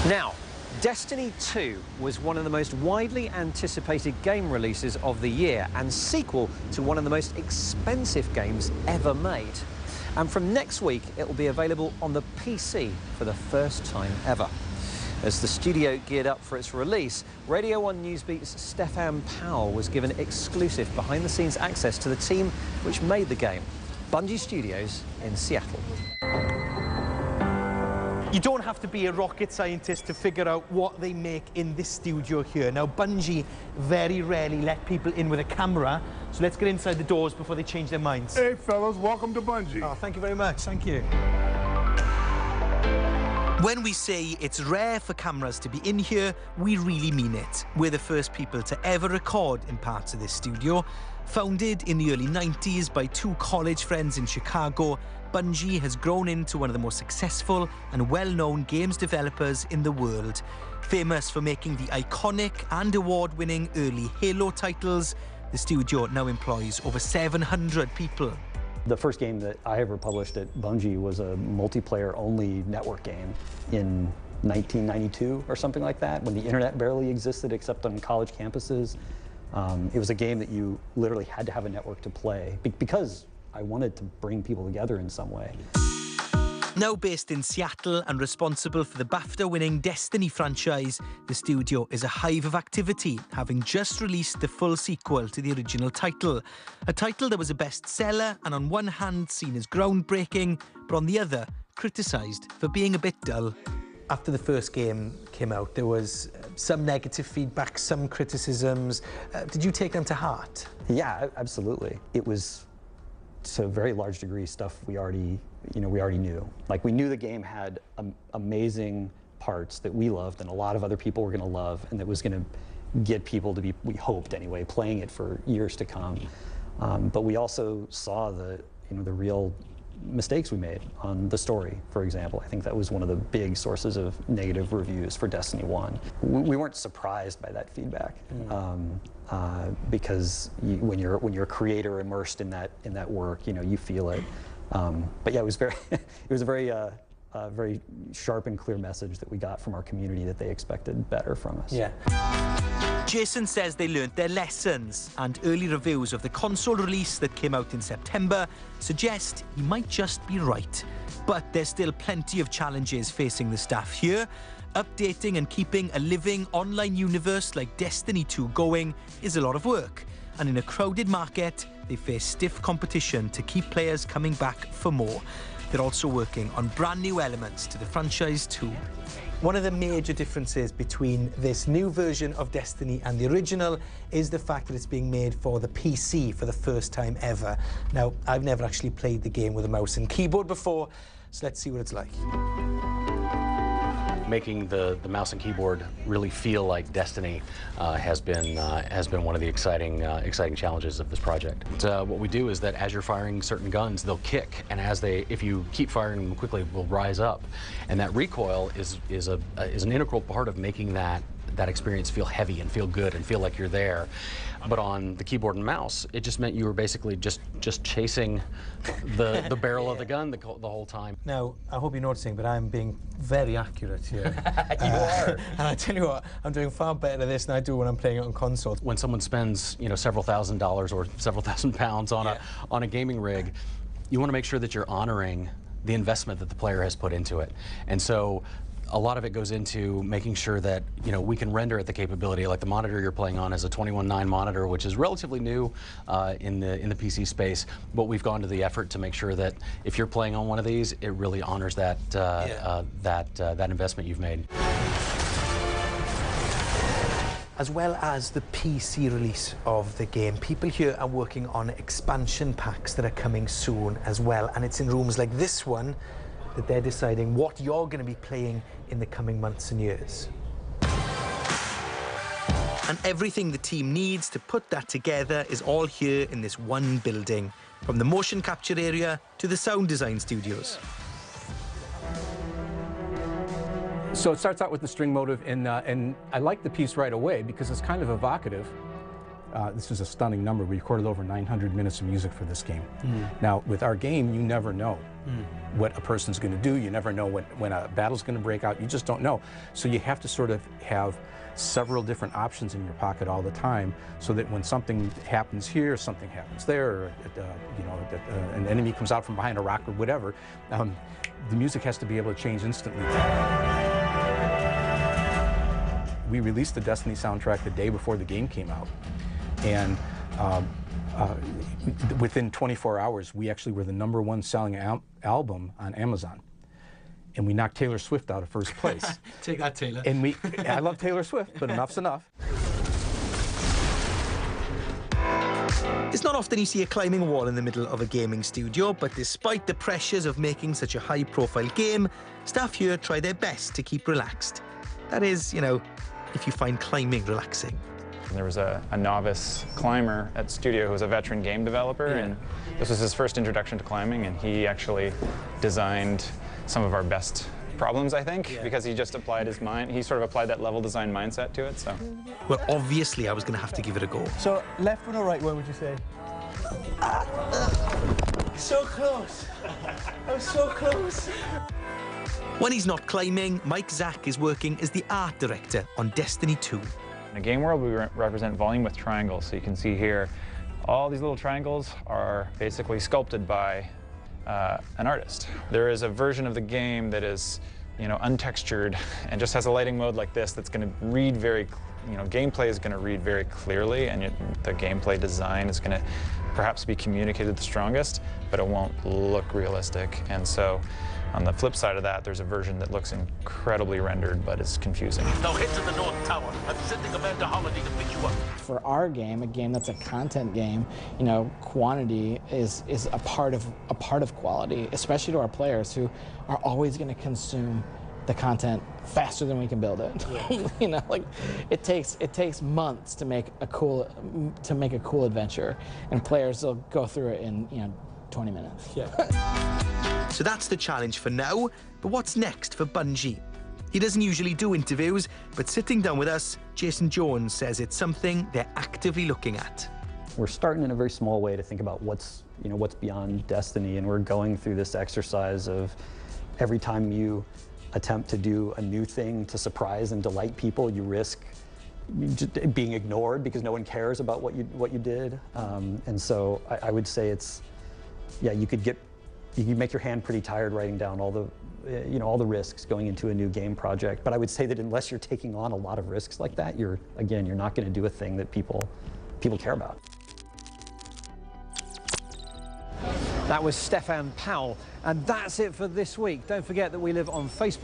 Now, Destiny 2 was one of the most widely anticipated game releases of the year and sequel to one of the most expensive games ever made. And from next week, it will be available on the PC for the first time ever. As the studio geared up for its release, Radio 1 Newsbeat's Stefan Powell was given exclusive behind-the-scenes access to the team which made the game, Bungie Studios in Seattle. You don't have to be a rocket scientist to figure out what they make in this studio here. Now, Bungie very rarely let people in with a camera, so let's get inside the doors before they change their minds. Hey, fellas, welcome to Bungie. Oh, thank you very much. Thank you. When we say it's rare for cameras to be in here, we really mean it. We're the first people to ever record in parts of this studio. Founded in the early 90s by two college friends in Chicago, Bungie has grown into one of the most successful and well-known games developers in the world. Famous for making the iconic and award-winning early Halo titles, the studio now employs over 700 people. The first game that I ever published at Bungie was a multiplayer-only network game in 1992 or something like that, when the internet barely existed except on college campuses. It was a game that you literally had to have a network to play because I wanted to bring people together in some way. Now based in Seattle and responsible for the BAFTA-winning Destiny franchise, the studio is a hive of activity, having just released the full sequel to the original title. A title that was a bestseller and on one hand seen as groundbreaking, but on the other, criticised for being a bit dull. After the first game came out, there was some negative feedback, some criticisms. Did you take them to heart? Yeah, absolutely. It was, to a very large degree, stuff we already knew. Like, we knew the game had amazing parts that we loved and a lot of other people were going to love, and that was going to get people to be, we hoped anyway, playing it for years to come. But we also saw the real mistakes we made on the story, for example. I think that was one of the big sources of negative reviews for Destiny 1. We weren't surprised by that feedback, because when you're a creator immersed in that work, you feel it. But yeah, it was a very sharp and clear message that we got from our community that they expected better from us. Yeah. Jason says they learned their lessons, and early reviews of the console release that came out in September suggest he might just be right. But there's still plenty of challenges facing the staff here. Updating and keeping a living online universe like Destiny 2 going is a lot of work. And in a crowded market, they face stiff competition to keep players coming back for more. They're also working on brand new elements to the franchise too. One of the major differences between this new version of Destiny and the original is the fact that it's being made for the PC for the first time ever. Now, I've never actually played the game with a mouse and keyboard before, so let's see what it's like. Making the mouse and keyboard really feel like Destiny has been one of the exciting challenges of this project. What we do is that as you're firing certain guns, they'll kick, and if you keep firing them quickly, will rise up, and that recoil is an integral part of making that experience feel heavy and feel good and feel like you're there. But on the keyboard and mouse, it just meant you were basically just chasing the barrel of the gun the whole time. Now, I hope you're noticing, but I'm being very accurate here. You are. And I tell you what, I'm doing far better at this than I do when I'm playing it on console. When someone spends, several $1,000s or several £1,000s on a gaming rig, you want to make sure that you're honoring the investment that the player has put into it. And so a lot of it goes into making sure that we can render at the capability. Like the monitor you're playing on is a 21:9 monitor, which is relatively new in the PC space. But we've gone to the effort to make sure that if you're playing on one of these, it really honors that that investment you've made. As well as the PC release of the game, people here are working on expansion packs that are coming soon as well, and it's in rooms like this one that they're deciding what you're going to be playing in the coming months and years. And everything the team needs to put that together is all here in this one building, from the motion capture area to the sound design studios. So it starts out with the string motive, and I like the piece right away because it's kind of evocative. This is a stunning number. We recorded over 900 minutes of music for this game. Now, with our game, you never know what a person's going to do. You never know when a battle's going to break out. You just don't know. So you have to sort of have several different options in your pocket all the time, so that when something happens here, something happens there, or you know, an enemy comes out from behind a rock or whatever, the music has to be able to change instantly. We released the Destiny soundtrack the day before the game came out, and within 24 hours, we actually were the #1 selling album on Amazon. And we knocked Taylor Swift out of first place. Take that, Taylor. And I love Taylor Swift, but enough's enough. It's not often you see a climbing wall in the middle of a gaming studio, but despite the pressures of making such a high-profile game, staff here try their best to keep relaxed. That is, you know, if you find climbing relaxing. There was a novice climber at studio who was a veteran game developer, and this was his first introduction to climbing, and he actually designed some of our best problems, I think, because he just applied his mind. He sort of applied that level design mindset to it. So, well, obviously, I was going to have to give it a go. So, left one or right one, would you say? So close. I was so close. When he's not climbing, Mike Zack is working as the art director on Destiny 2. In a game world, we represent volume with triangles. So you can see here, all these little triangles are basically sculpted by an artist. There is a version of the game that is, you know, untextured and just has a lighting mode like this that's going to read very, you know, gameplay is going to read very clearly, and the gameplay design is going to perhaps be communicated the strongest, but it won't look realistic. And so, on the flip side of that, there's a version that looks incredibly rendered, but is confusing. Now head to the North Tower. I'm sending Amanda Holiday to pick you up. For our game, a game that's a content game, you know, quantity is a part of quality, especially to our players who are always going to consume the content faster than we can build it. Yeah. You know, like it takes months to make a cool adventure, and players will go through it in, you know, 20 minutes. Yeah. So that's the challenge for now, but what's next for Bungie? He doesn't usually do interviews, but sitting down with us, Jason Jones says it's something they're actively looking at. We're starting in a very small way to think about what's beyond Destiny, and we're going through this exercise of every time you attempt to do a new thing to surprise and delight people, you risk just being ignored because no one cares about what you did. And so I would say it's, yeah, you could make your hand pretty tired writing down all the risks going into a new game project. But I would say that unless you're taking on a lot of risks like that, you're not going to do a thing that people care about. That was Stefan Powell, and that's it for this week. Don't forget that we live on Facebook.